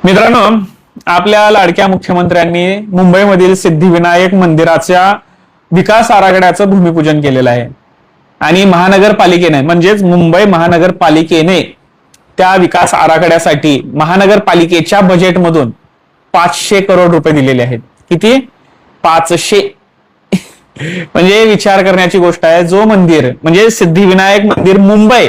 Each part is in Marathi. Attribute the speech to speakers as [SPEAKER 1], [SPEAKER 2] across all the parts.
[SPEAKER 1] मित्रांनो, आपल्या लाडक्या मुख्यमंत्र्यांनी मुंबईमधील सिद्धिविनायक मंदिराच्या विकास आराखड्याचं भूमिपूजन केलेलं आहे आणि महानगरपालिकेने म्हणजेच मुंबई महानगरपालिकेने त्या विकास आराखड्यासाठी महानगरपालिकेच्या बजेटमधून 500 करोड रुपये दिलेले आहेत. किती? 500. म्हणजे विचार करण्याची गोष्ट आहे. जो मंदिर म्हणजे सिद्धिविनायक मंदिर मुंबई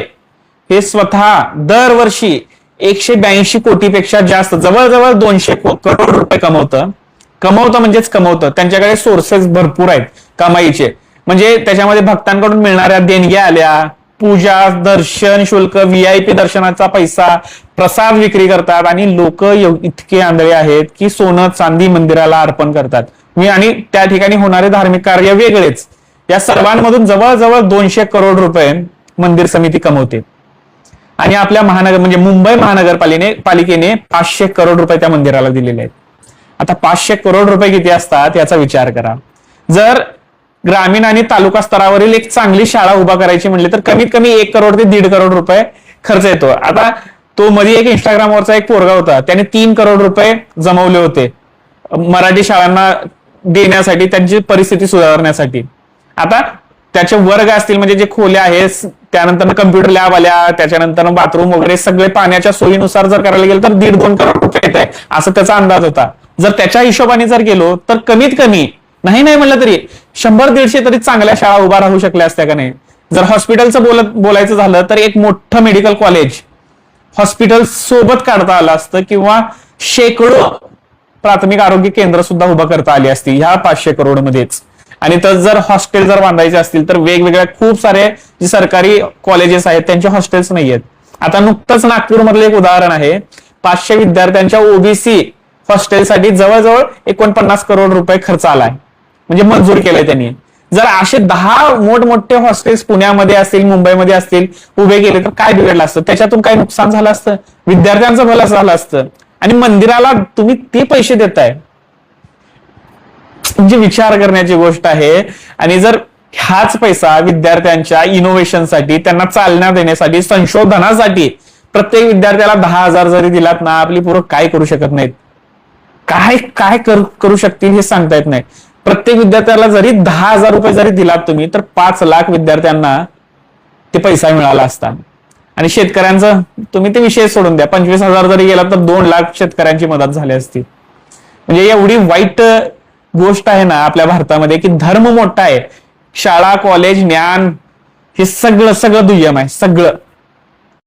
[SPEAKER 1] हे स्वतः दरवर्षी 182 कोटीपेक्षा जास्त जवळजवळ 200 करोड रुपये कमवतं म्हणजेच कमवतं. त्यांच्याकडे सोर्सेस भरपूर आहेत कमाईचे. म्हणजे त्याच्यामध्ये भक्तांकडून मिळणाऱ्या देणग्या आल्या, पूजा, दर्शन शुल्क, VIP दर्शनाचा पैसा, प्रसाद विक्री करतात आणि लोक इतके आंधळे आहेत की सोनं चांदी मंदिराला अर्पण करतात. आणि त्या ठिकाणी होणारे धार्मिक कार्य वेगळेच. या सर्वांमधून जवळजवळ 200 करोड रुपये मंदिर समिती कमवते आणि आपल्या म्हणजे मुंबई महानगरपालिकेने 500 करोड रुपये त्या मंदिराला दिलेले आहेत. आता 500 करोड रुपये किती असतात याचा विचार करा. जर ग्रामीण आणि तालुका स्तरावरील एक चांगली शाळा उभा करायची म्हणले तर कमीत कमी 1 करोड ते 1.5 करोड रुपये खर्च येतो. आता तो मध्ये एक इंस्टाग्रामवरचा एक पोरगा होता, त्याने 3 करोड रुपये जमवले होते मराठी शाळांना देण्यासाठी, त्यांची परिस्थिती सुधारण्यासाठी. आता त्याचे वर्ग असतील म्हणजे जे खोल्या आहेत, त्यानंतर कम्प्युटर लॅब आल्या, त्याच्यानंतर बाथरूम वगैरे सगळे पाण्याच्या सोयीनुसार जर करायला गेलं तर 1.5-2 करोड रुपये येत आहे असं त्याचा अंदाज होता. जर त्याच्या हिशोबाने जर गेलो तर कमीत कमी नाही म्हणलं तरी 100-150 तरी चांगल्या शाळा उभा राहू शकल्या असत्या का नाही. जर हॉस्पिटलचं बोलायचं झालं तर एक मोठं मेडिकल कॉलेज हॉस्पिटल सोबत काढता आलं असतं किंवा शेकडो प्राथमिक आरोग्य केंद्र सुद्धा उभं करता आली असती ह्या 500 करोड मध्येच. आणि तर जर हॉस्टेल जर बांधायचे असतील तर वेगवेगळ्या खूप सारे जे सरकारी कॉलेजेस आहेत त्यांचे हॉस्टेल्स नाही आहेत. आता नुकतंच नागपूरमधलं एक उदाहरण आहे. 500 विद्यार्थ्यांच्या OBC हॉस्टेलसाठी जवळजवळ 49 करोड रुपये खर्च आलाय, म्हणजे मंजूर केलंय त्यांनी. जर असे 10 मोठमोठे हॉस्टेल्स पुण्यामध्ये असतील, मुंबईमध्ये असतील उभे केले तर काय बिघडलं असतं? त्याच्यातून काय नुकसान झालं असतं? विद्यार्थ्यांचं भलं झालं असतं. आणि मंदिराला तुम्ही ते पैसे देताय म्हणजे विचार करण्याची गोष्ट आहे. आणि जर हाच पैसा विद्यार्थ्यांच्या इनोव्हेशनसाठी, त्यांना चालना देण्यासाठी, संशोधनासाठी प्रत्येक विद्यार्थ्याला 10,000 जरी दिलात ना, आपली पोरं काय करू शकत नाहीत. काय करू शकतील हे सांगता येत नाही. प्रत्येक विद्यार्थ्याला जरी 10,000 रुपये जरी दिलात तुम्ही तर 5 लाख विद्यार्थ्यांना ते पैसा मिळाला असता. आणि शेतकऱ्यांचं तुम्ही ते विषय सोडून द्या, 25,000 जरी गेला तर 2 लाख शेतकऱ्यांची मदत झाली असती. म्हणजे एवढी वाईट गोष्ट आहे ना आपल्या भारतामध्ये की धर्म मोठा आहे, शाळा, कॉलेज, ज्ञान हे सगळं दुय्यम आहे. सगळं